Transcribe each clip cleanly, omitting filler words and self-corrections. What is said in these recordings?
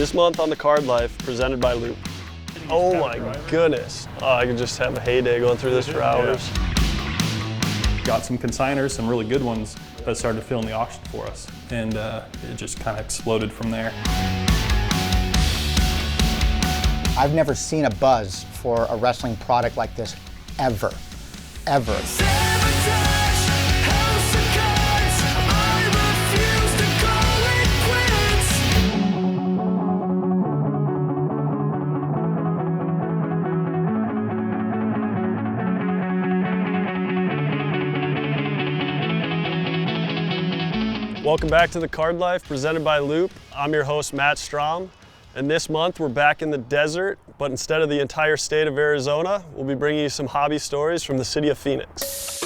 This month on The Card Life, presented by Loupe. Oh my goodness. I could just have a heyday going through this for hours. Got some consigners, some really good ones that started filling the auction for us. And it just kind of exploded from there. I've never seen a buzz for a wrestling product like this ever, ever. Welcome back to The Card Life, presented by Loupe. I'm your host, Matt Strahm. And this month, we're back in the desert, but instead of the entire state of Arizona, we'll be bringing you some hobby stories from the city of Phoenix.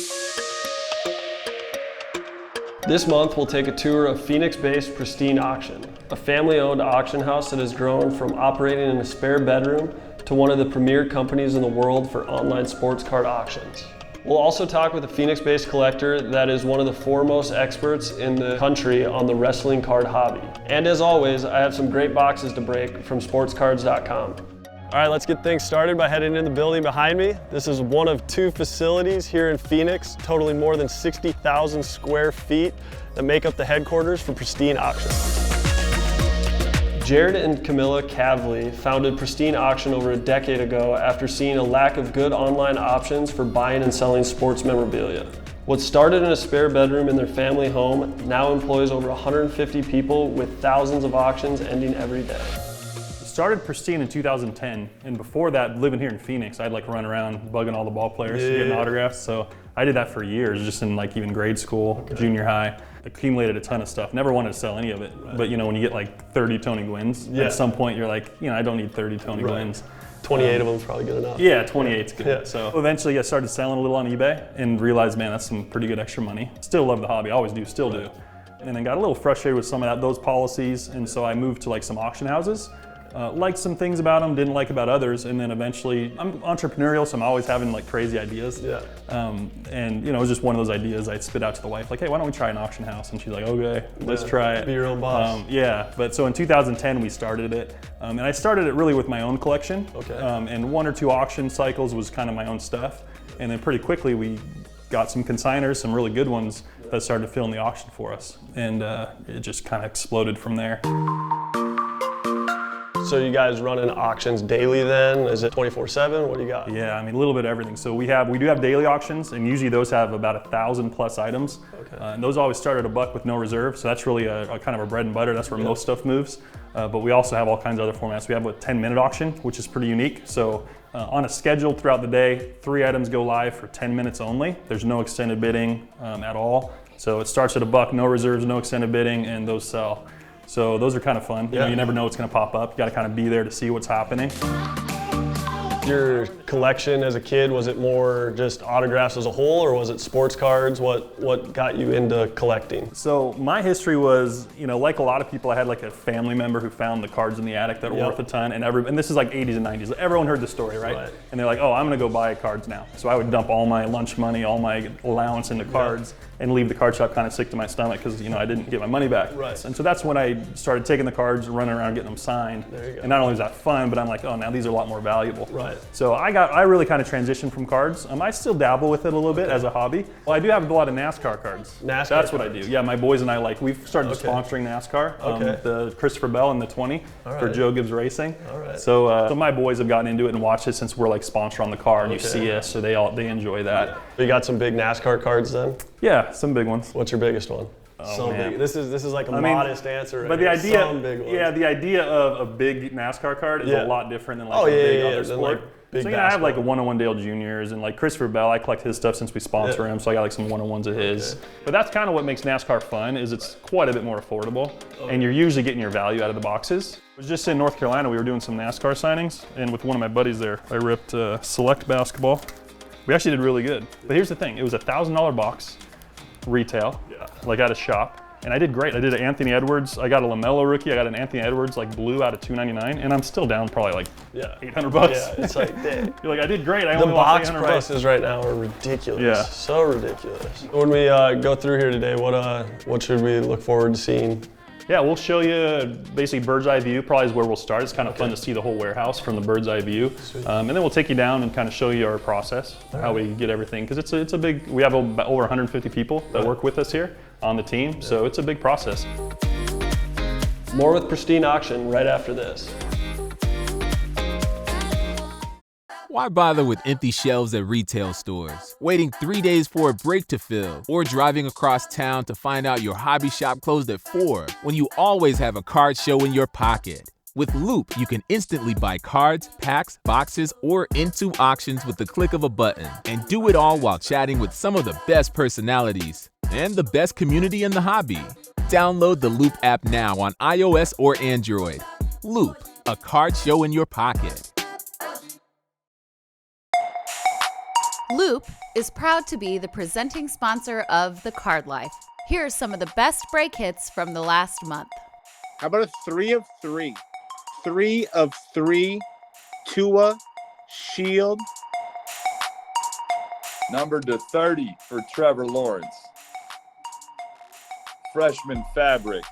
This month, we'll take a tour of Phoenix-based Pristine Auction, a family-owned auction house that has grown from operating in a spare bedroom to one of the premier companies in the world for online sports card auctions. We'll also talk with a Phoenix-based collector that is one of the foremost experts in the country on the wrestling card hobby. And as always, I have some great boxes to break from sportscards.com. All right, let's get things started by heading into the building behind me. This is one of two facilities here in Phoenix, totaling more than 60,000 square feet that make up the headquarters for Pristine Auction. Jared and Camilla Kavli founded Pristine Auction over a decade ago after seeing a lack of good online options for buying and selling sports memorabilia. What started in a spare bedroom in their family home now employs over 150 people with thousands of auctions ending every day. Started Pristine in 2010, and before that, living here in Phoenix, I'd like run around bugging all the ball players to get autographs. So I did that for years, just in like even grade school, junior high. Accumulated a ton of stuff. Never wanted to sell any of it. Right. But you know, when you get like 30 Tony Gwynns, at some point you're like, you know, I don't need 30 Tony Gwynns. 28 of them is probably good enough. Yeah, 28's good. Yeah. So eventually I started selling a little on eBay and realized, man, that's some pretty good extra money. Still love the hobby, always do, still do. And then got a little frustrated with some of those policies, and so I moved to like some auction houses. Liked some things about them, didn't like about others, and then eventually, I'm entrepreneurial, so I'm always having like crazy ideas. Yeah. And you know, it was just one of those ideas I'd spit out to the wife, like, hey, why don't we try an auction house? And she's like, okay, let's try it. Be your own boss. Yeah, but so in 2010 we started it, and I started it really with my own collection. Okay. And one or two auction cycles was kind of my own stuff, and then pretty quickly we got some consigners, some really good ones that started filling the auction for us, and it just kind of exploded from there. So you guys running auctions daily then? Is it 24/7? What do you got? Yeah, I mean a little bit of everything. So we do have daily auctions, and usually those have about 1,000 plus items. Okay. And those always start at $1 with no reserve. So that's really a kind of a bread and butter. That's where most stuff moves. But we also have all kinds of other formats. We have a 10-minute auction, which is pretty unique. So on a schedule throughout the day, 3 items go live for 10 minutes only. There's no extended bidding at all. So it starts at $1, no reserves, no extended bidding, and those sell. So those are kind of fun. You know, you never know what's going to pop up. You got to kind of be there to see what's happening. Your collection as a kid, was it more just autographs as a whole, or was it sports cards? What got you into collecting? So my history was, you know, like a lot of people, I had like a family member who found the cards in the attic that were worth a ton, and this is like 80s and 90s. Everyone heard the story, right? And they're like, oh, I'm going to go buy cards now. So I would dump all my lunch money, all my allowance into cards, and leave the card shop kind of sick to my stomach because, you know, I didn't get my money back. Right. And so that's when I started taking the cards, running around getting them signed. There you go. And not only was that fun, but I'm like, oh, now these are a lot more valuable. Right. So I really kind of transitioned from cards. I still dabble with it a little bit as a hobby. Well, I do have a lot of NASCAR cards. That's what I do. Yeah, my boys and I we've started sponsoring NASCAR. The Christopher Bell and the 20 for Joe Gibbs Racing. All right. So my boys have gotten into it and watched it since we're like sponsor on the car and you see us, so they enjoy that. You got some big NASCAR cards then? Yeah, some big ones. What's your biggest one? Oh, man. Big. This is like a modest answer. Right, but the idea, some big ones. the idea of a big NASCAR card is a lot different than like a big other sport. Like big so I have like a 101 Dale Juniors and like Christopher Bell. I collect his stuff since we sponsor him, so I got like some 101s of his. But that's kind of what makes NASCAR fun, is it's quite a bit more affordable, and you're usually getting your value out of the boxes. I was just in North Carolina. We were doing some NASCAR signings, and with one of my buddies there, I ripped Select Basketball. We actually did really good. But here's the thing: it was a $1,000 box, retail, like at a shop. And I did great. I did an Anthony Edwards. I got a LaMelo rookie. I got an Anthony Edwards like blue out of $299, and I'm still down probably like $800. Yeah, it's like, dang. You're like, I did great. I the only box lost $800. prices right now are ridiculous. Yeah. So ridiculous. When we go through here today, what should we look forward to seeing? Yeah, we'll show you basically bird's eye view probably is where we'll start. It's kind of fun to see the whole warehouse from the bird's eye view. And then we'll take you down and kind of show you our process, how we get everything. Because it's a big, we have over 150 people that work with us here on the team. So it's a big process. More with Pristine Auction right after this. Why bother with empty shelves at retail stores, waiting 3 days for a break to fill, or driving across town to find out your hobby shop closed at 4 when you always have a card show in your pocket? With Loupe, you can instantly buy cards, packs, boxes, or into auctions with the click of a button, and do it all while chatting with some of the best personalities and the best community in the hobby. Download the Loupe app now on iOS or Android. Loupe, a card show in your pocket. Loupe is proud to be the presenting sponsor of The Card Life. Here are some of the best break hits from the last month. How about a 3 of 3? 3 of 3, Tua, Shield. Numbered to 30 for Trevor Lawrence. Freshman fabric.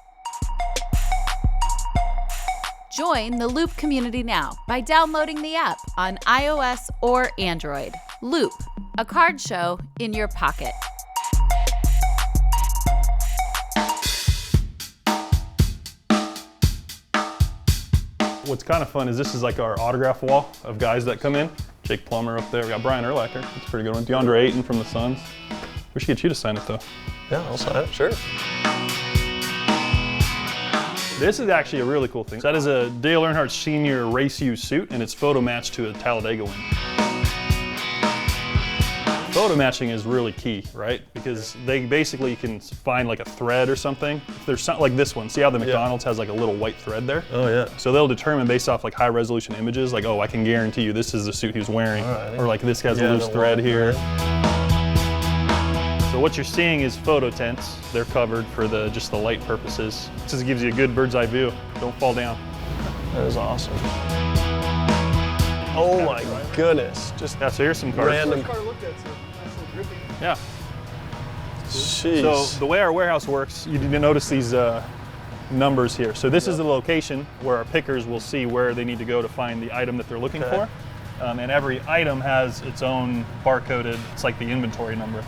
Join the Loupe community now by downloading the app on iOS or Android. Loupe, a card show in your pocket. What's kind of fun is this is like our autograph wall of guys that come in. Jake Plummer up there. We got Brian Urlacher. That's a pretty good one. DeAndre Ayton from the Suns. We should get you to sign it though. Yeah, I'll sign it, sure. This is actually a really cool thing. That is a Dale Earnhardt Sr. race U suit, and it's photo matched to a Talladega win. Photo matching is really key, right? Because they basically can find like a thread or something. If there's something like this one, see how the McDonald's has like a little white thread there? Oh yeah. So they'll determine based off like high resolution images, like, oh, I can guarantee you this is the suit he was wearing. Or like this has a loose thread here. So what you're seeing is photo tents. They're covered for just the light purposes. It just gives you a good bird's eye view. Don't fall down. That is awesome. Oh my goodness. Just yeah, so here's some cards. Random. Yeah. Jeez. So the way our warehouse works, you need to notice these numbers here. So this is the location where our pickers will see where they need to go to find the item that they're looking for. And every item has its own barcoded, it's like the inventory number.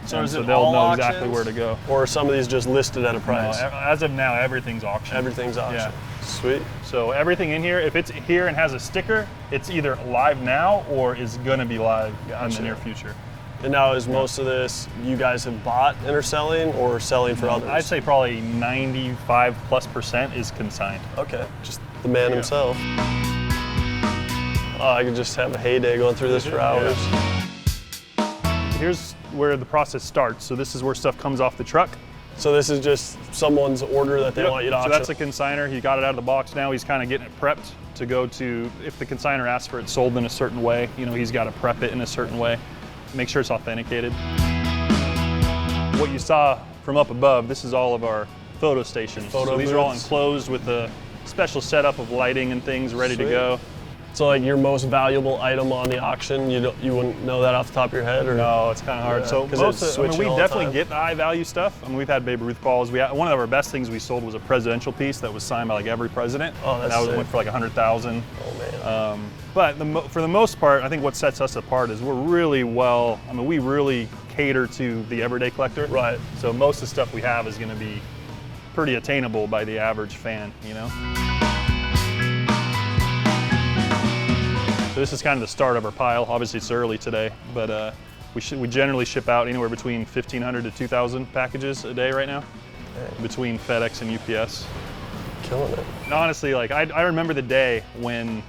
So they'll know exactly where to go. Or are some of these just listed at a price? No, as of now, everything's auction. Everything's auction. Yeah. Sweet. So everything in here, if it's here and has a sticker, it's either live now or is gonna be live in the near future. And now is most of this you guys have bought and are selling or selling for others? I'd say probably 95+% is consigned. Okay, just the man himself. Oh, I could just have a heyday going through this for hours. Here's where the process starts. So this is where stuff comes off the truck. So this is just someone's order that they want you to auction? So that's a consigner. He got it out of the box. Now he's kind of getting it prepped to go to, if the consigner asks for it sold in a certain way, you know, he's got to prep it in a certain way. Make sure it's authenticated. What you saw from up above, this is all of our photo stations. So these are all enclosed with a special setup of lighting and things ready to go. So like your most valuable item on the auction, you wouldn't know that off the top of your head? Or? No, it's kind of hard. So we definitely get the high value stuff. I mean, we've had Babe Ruth balls. One of our best things we sold was a presidential piece that was signed by like every president. Oh, that's that went for like 100,000. Oh man. But for the most part, I think what sets us apart is we're really we really cater to the everyday collector. Right. So most of the stuff we have is going to be pretty attainable by the average fan, you know? So this is kind of the start of our pile. Obviously it's early today, but we generally ship out anywhere between 1,500 to 2,000 packages a day right now, between FedEx and UPS. Killing it. And honestly, like I remember the day when,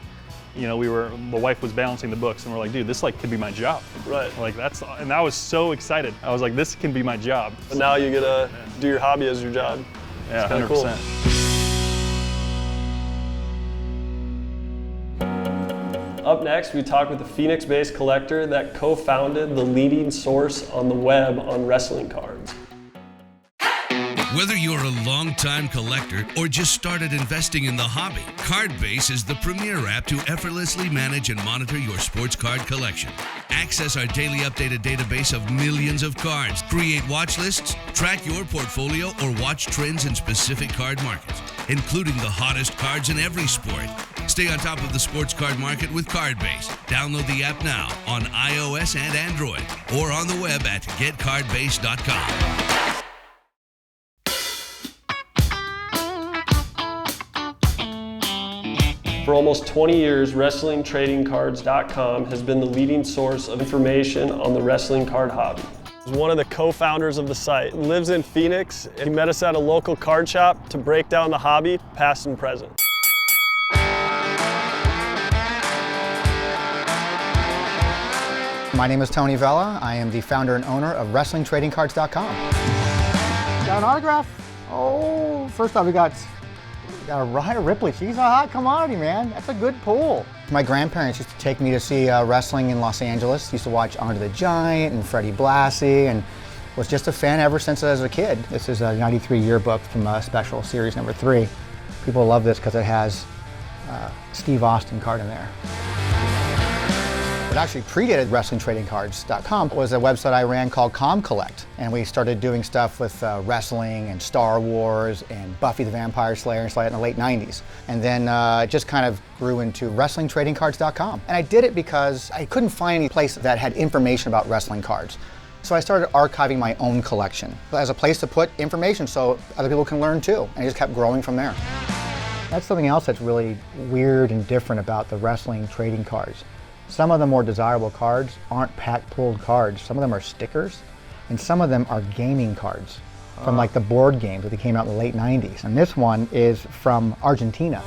you know, the wife was balancing the books and we're like, dude, this like could be my job. Right. Like and I was so excited. I was like, this can be my job. But now you get to do your hobby as your job. Yeah, 100%. Cool. Up next, we talk with a Phoenix-based collector that co-founded the leading source on the web on wrestling cards. Whether you're a longtime collector or just started investing in the hobby, Cardbase is the premier app to effortlessly manage and monitor your sports card collection. Access our daily updated database of millions of cards, create watch lists, track your portfolio, or watch trends in specific card markets, including the hottest cards in every sport. Stay on top of the sports card market with Cardbase. Download the app now on iOS and Android or on the web at getcardbase.com. For almost 20 years, WrestlingTradingCards.com has been the leading source of information on the wrestling card hobby. He's one of the co-founders of the site. He lives in Phoenix, and he met us at a local card shop to break down the hobby, past and present. My name is Tony Vella. I am the founder and owner of WrestlingTradingCards.com. Got an autograph? Oh, first off, we got Rhea Ripley. She's a hot commodity, man. That's a good pull. My grandparents used to take me to see wrestling in Los Angeles. Used to watch Andre the Giant and Freddie Blassie, and was just a fan ever since I was a kid. This is a 93 yearbook from Special Series number 3. People love this because it has Steve Austin card in there. What actually predated WrestlingTradingCards.com was a website I ran called ComCollect, and we started doing stuff with wrestling and Star Wars and Buffy the Vampire Slayer and stuff like that in the late 90s. And then it just kind of grew into WrestlingTradingCards.com. And I did it because I couldn't find any place that had information about wrestling cards. So I started archiving my own collection as a place to put information so other people can learn too. And it just kept growing from there. That's something else that's really weird and different about the wrestling trading cards. Some of the more desirable cards aren't pack-pulled cards. Some of them are stickers, and some of them are gaming cards from like the board games that came out in the late 90s. And this one is from Argentina.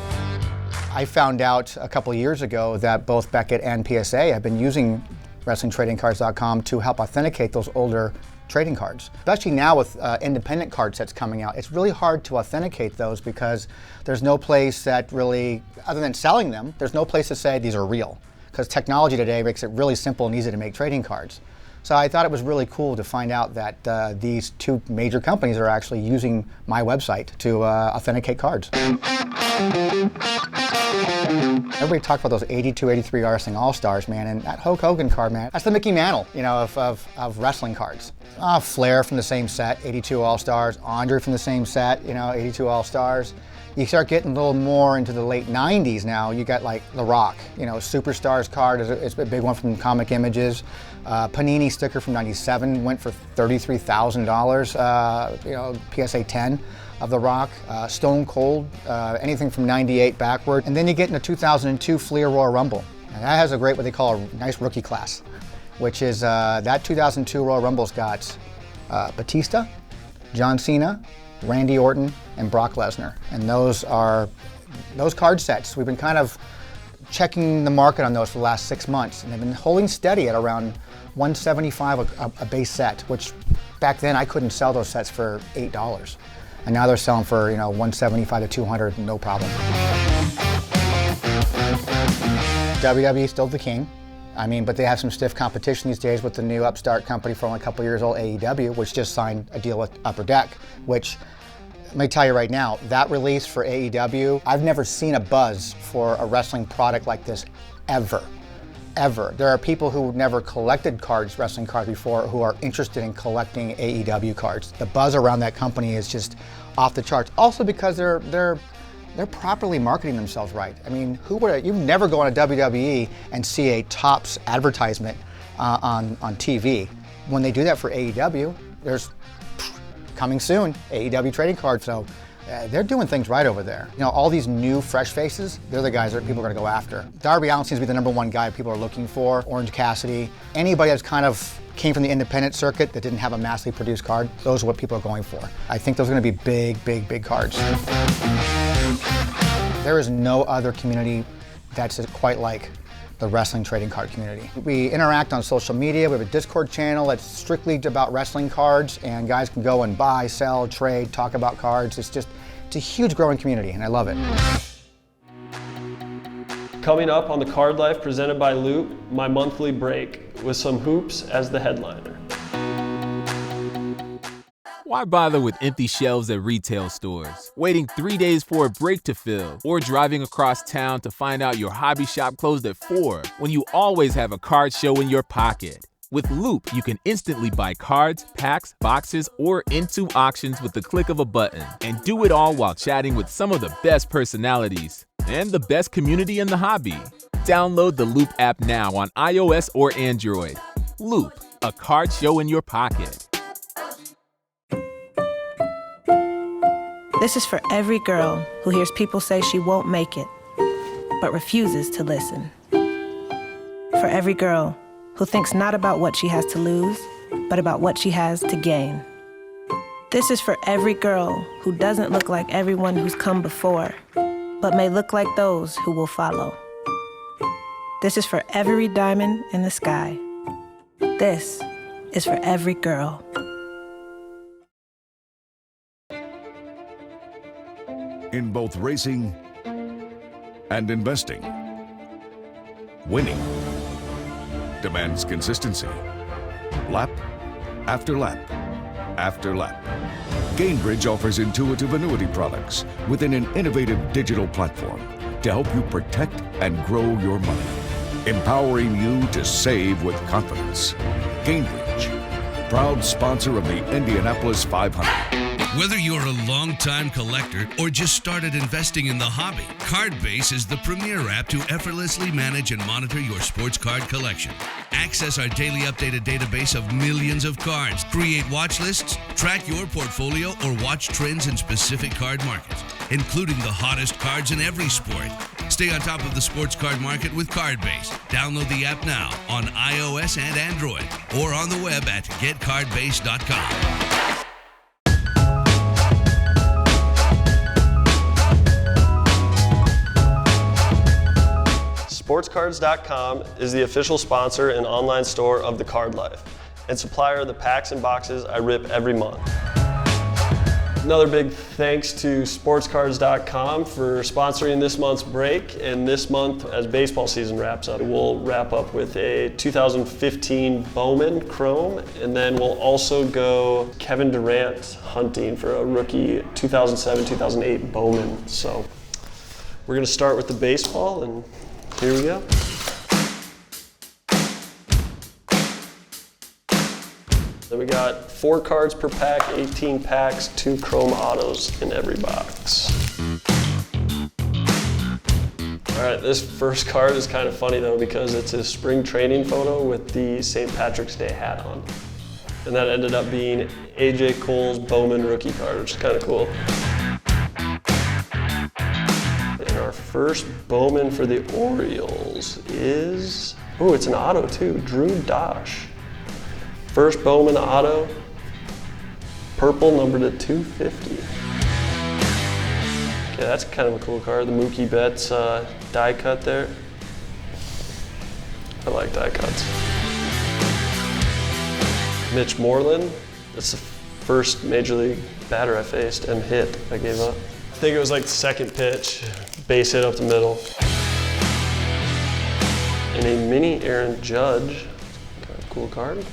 I found out a couple of years ago that both Beckett and PSA have been using WrestlingTradingCards.com to help authenticate those older trading cards. Especially now with independent card sets coming out, it's really hard to authenticate those because there's no place that really, other than selling them, there's no place to say these are real. Because technology today makes it really simple and easy to make trading cards. So I thought it was really cool to find out that these two major companies are actually using my website to authenticate cards. Everybody talked about those 82, 83 Wrestling All-Stars, man, and that Hulk Hogan card, man, that's the Mickey Mantle, you know, of wrestling cards. Flair from the same set, 82 All-Stars, Andre from the same set, you know, 82 All-Stars. You start getting a little more into the late 90s now. You got like The Rock, you know, Superstars card is a big one from Comic Images. Panini sticker from '97 went for $33,000, you know, PSA 10 of The Rock. Stone Cold, anything from '98 backward. And then you get into 2002 Fleer Royal Rumble. And that has a great, what they call a nice rookie class, which is that 2002 Royal Rumble's got Batista, John Cena, Randy Orton, and Brock Lesnar. And those card sets, we've been kind of checking the market on those for the last 6 months, and they've been holding steady at around $175 a base set, which back then I couldn't sell those sets for $8. And now they're selling for, you know, $175 to $200, no problem. WWE is still the king. I mean, but they have some stiff competition these days with the new upstart company for only a couple years old, AEW, which just signed a deal with Upper Deck, which, let me tell you right now, that release for AEW, I've never seen a buzz for a wrestling product like this ever. Ever. There are people who never collected cards, wrestling cards before, who are interested in collecting AEW cards. The buzz around that company is just off the charts. Also because they're properly marketing themselves right. I mean, you never go on a WWE and see a Topps advertisement on TV. When they do that for AEW, there's coming soon, AEW trading cards. So they're doing things right over there. You know, all these new fresh faces, they're the guys that people are gonna go after. Darby Allin seems to be the #1 guy people are looking for. Orange Cassidy, anybody that's kind of came from the independent circuit that didn't have a massively produced card, those are what people are going for. I think those are gonna be big, big, big cards. There is no other community that's quite like the wrestling trading card community. We interact on social media. We have a Discord channel that's strictly about wrestling cards, and guys can go and buy, sell, trade, talk about cards. It's a huge growing community, and I love it. Coming up on the Card Life presented by Loupe, my monthly break with some hoops as the headliner. Why bother with empty shelves at retail stores, waiting 3 days for a break to fill, or driving across town to find out your hobby shop closed at 4 when you always have a card show in your pocket? With Loupe, you can instantly buy cards, packs, boxes, or into auctions with the click of a button, and do it all while chatting with some of the best personalities and the best community in the hobby. Download the Loupe app now on iOS or Android. Loupe, a card show in your pocket. This is for every girl who hears people say she won't make it, but refuses to listen. For every girl who thinks not about what she has to lose, but about what she has to gain. This is for every girl who doesn't look like everyone who's come before, but may look like those who will follow. This is for every diamond in the sky. This is for every girl. In both racing and investing, winning demands consistency. Lap after lap after lap. Gamebridge offers intuitive annuity products within an innovative digital platform to help you protect and grow your money, empowering you to save with confidence. Gamebridge, proud sponsor of the Indianapolis 500. Whether you're a long-time collector or just started investing in the hobby, Cardbase is the premier app to effortlessly manage and monitor your sports card collection. Access our daily updated database of millions of cards, create watch lists, track your portfolio, or watch trends in specific card markets, including the hottest cards in every sport. Stay on top of the sports card market with Cardbase. Download the app now on iOS and Android or on the web at getcardbase.com. SportsCards.com is the official sponsor and online store of The Card Life and supplier of the packs and boxes I rip every month. Another big thanks to SportsCards.com for sponsoring this month's break, and this month, as baseball season wraps up, we'll wrap up with a 2015 Bowman Chrome, and then we'll also go Kevin Durant hunting for a rookie 2007-2008 Bowman. So we're going to start with the baseball, and here we go. Then we got 4 cards per pack, 18 packs, 2 chrome autos in every box. All right, this first card is kind of funny though because it's a spring training photo with the St. Patrick's Day hat on. And that ended up being AJ Cole's Bowman rookie card, which is kind of cool. And our first Bowman for the Orioles is, oh, it's an auto too, Drew Dosh. First Bowman auto, purple, numbered to 250. Okay, that's kind of a cool card. The Mookie Betts die cut there. I like die cuts. Mitch Moreland, that's the first major league batter I faced and hit. I gave up. I think it was like the second pitch, base hit up the middle. And a mini Aaron Judge, kind of cool card.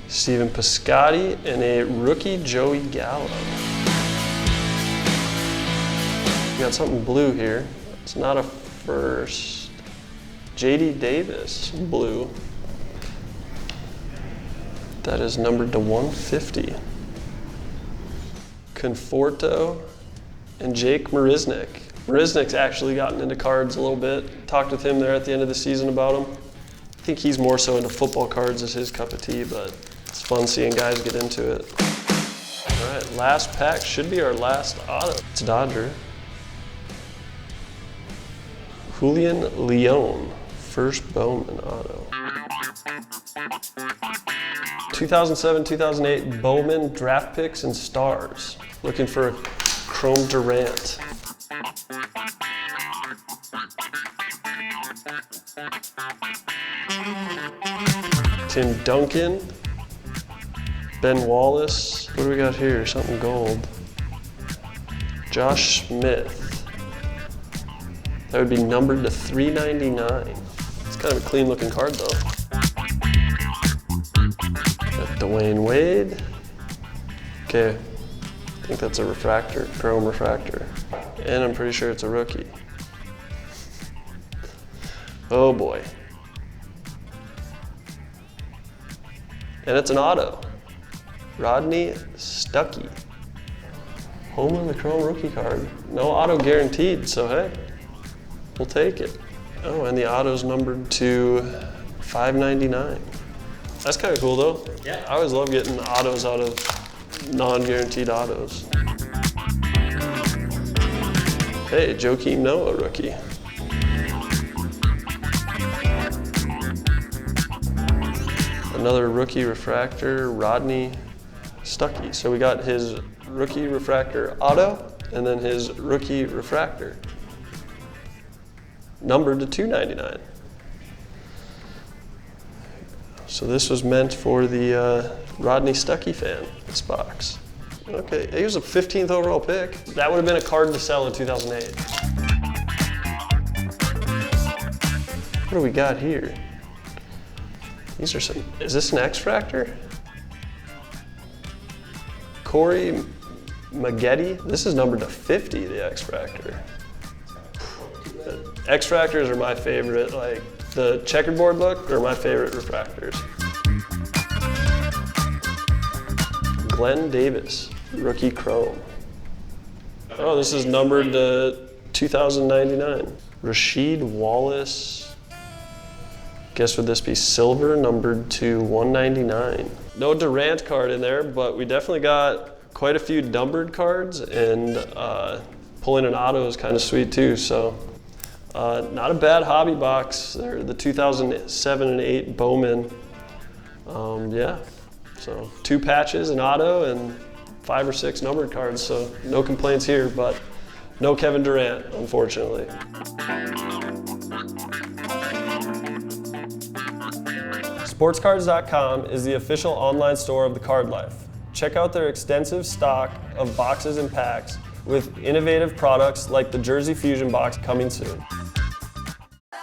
Steven Piscotty and a rookie Joey Gallo. We got something blue here. It's not a first. JD Davis, blue. That is numbered to 150. Conforto and Jake Marisnick. Marisnick's actually gotten into cards a little bit. Talked with him there at the end of the season about him. I think he's more so into football cards as his cup of tea, but it's fun seeing guys get into it. All right, last pack should be our last auto. It's Dodger. Julian Leon, first Bowman auto. 2007-2008 Bowman draft picks and stars. Looking for a Chrome Durant. Tim Duncan. Ben Wallace. What do we got here? Something gold. Josh Smith. That would be numbered to 399. It's kind of a clean looking card though. Got Dwayne Wade. Okay, I think that's a refractor, chrome refractor. And I'm pretty sure it's a rookie. Oh boy. And it's an auto. Rodney Stuckey. Home of the chrome rookie card. No auto guaranteed, so hey, we'll take it. Oh, and the auto's numbered to 599. That's kind of cool though. Yeah. I always love getting autos out of non-guaranteed autos. Hey, Joakim Noah rookie. Another rookie refractor, Rodney Stuckey. So we got his rookie refractor auto and then his rookie refractor. Numbered to 299. So this was meant for the Rodney Stuckey fan, this box. Okay, he was a 15th overall pick. That would have been a card to sell in 2008. What do we got here? These are some, is this an X-Fractor? Corey Maggette. This is numbered to 50, the X-Fractor. X-Fractors are my favorite, like the checkerboard look are my favorite refractors. Glenn Davis, rookie chrome. Oh, this is numbered to 2099. Rasheed Wallace, guess would this be silver, numbered to 199. No Durant card in there, but we definitely got quite a few numbered cards, and pulling an auto is kind of sweet too, so. Not a bad hobby box. They're the 2007 and 8 Bowman. Yeah, so 2 patches, an auto, and 5 or 6 numbered cards, so no complaints here, but no Kevin Durant, unfortunately. SportsCards.com is the official online store of the Card Life. Check out their extensive stock of boxes and packs with innovative products like the Jersey Fusion box coming soon.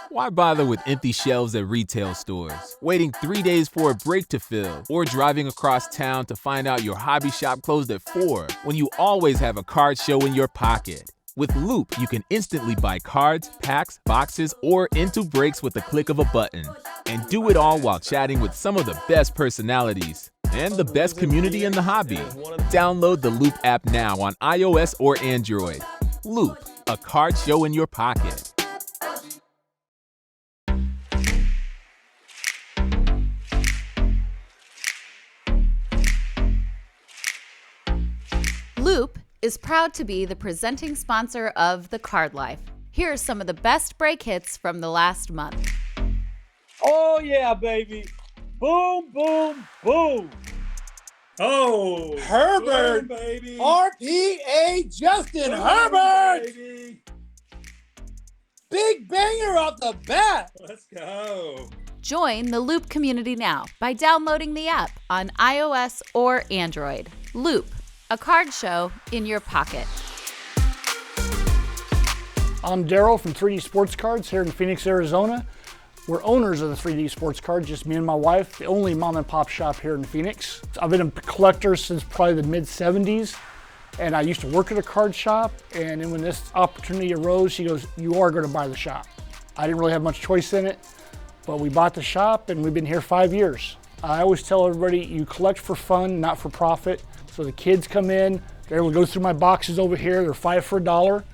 Why bother with empty shelves at retail stores, waiting 3 days for a break to fill, or driving across town to find out your hobby shop closed at 4 when you always have a card show in your pocket? With Loupe, you can instantly buy cards, packs, boxes, or into breaks with the click of a button. And do it all while chatting with some of the best personalities and the best community in the hobby. Download the Loupe app now on iOS or Android. Loupe, a card show in your pocket. Loupe is proud to be the presenting sponsor of The Card Life. Here are some of the best break hits from the last month. Oh yeah, baby. Boom, boom, boom. Oh, Herbert, boom, baby. RPA Justin Boom, Herbert. Baby. Big banger off the bat. Let's go. Join the Loupe community now by downloading the app on iOS or Android. Loupe, a card show in your pocket. I'm Daryl from 3D Sports Cards here in Phoenix, Arizona. We're owners of the 3D Sports Cards, just me and my wife, the only mom and pop shop here in Phoenix. I've been a collector since probably the mid-70s, and I used to work at a card shop, and then when this opportunity arose, she goes, "You are gonna buy the shop." I didn't really have much choice in it, but we bought the shop and we've been here 5 years. I always tell everybody, you collect for fun, not for profit. So the kids come in, they're able to go through my boxes over here, they're 5 for $1.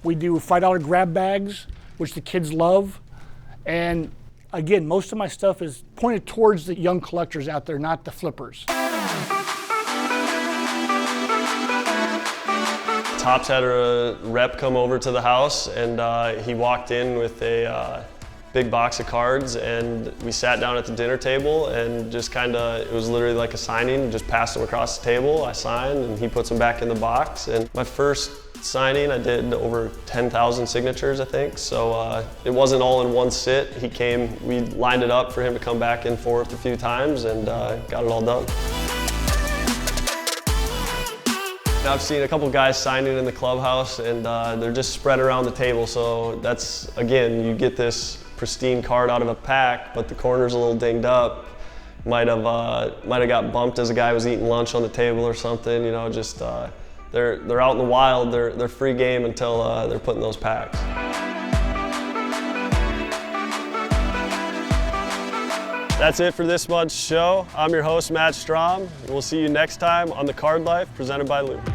We do $5 grab bags, which the kids love. And again, most of my stuff is pointed towards the young collectors out there, not the flippers. Topps had a rep come over to the house, and he walked in with a big box of cards, and we sat down at the dinner table and just it was literally like a signing, just passed them across the table. I signed and he puts them back in the box. And my first signing, I did over 10,000 signatures, I think. So it wasn't all in one sit. He came, we lined it up for him to come back and forth a few times, and got it all done. I've seen a couple guys signing in the clubhouse, and they're just spread around the table. So that's, again, you get this pristine card out of a pack, but the corner's a little dinged up. might have got bumped as a guy was eating lunch on the table or something. You know, just they're out in the wild. They're free game until they're put in those packs. That's it for this month's show. I'm your host, Matt Strahm. We'll see you next time on The Card Life, presented by Loupe.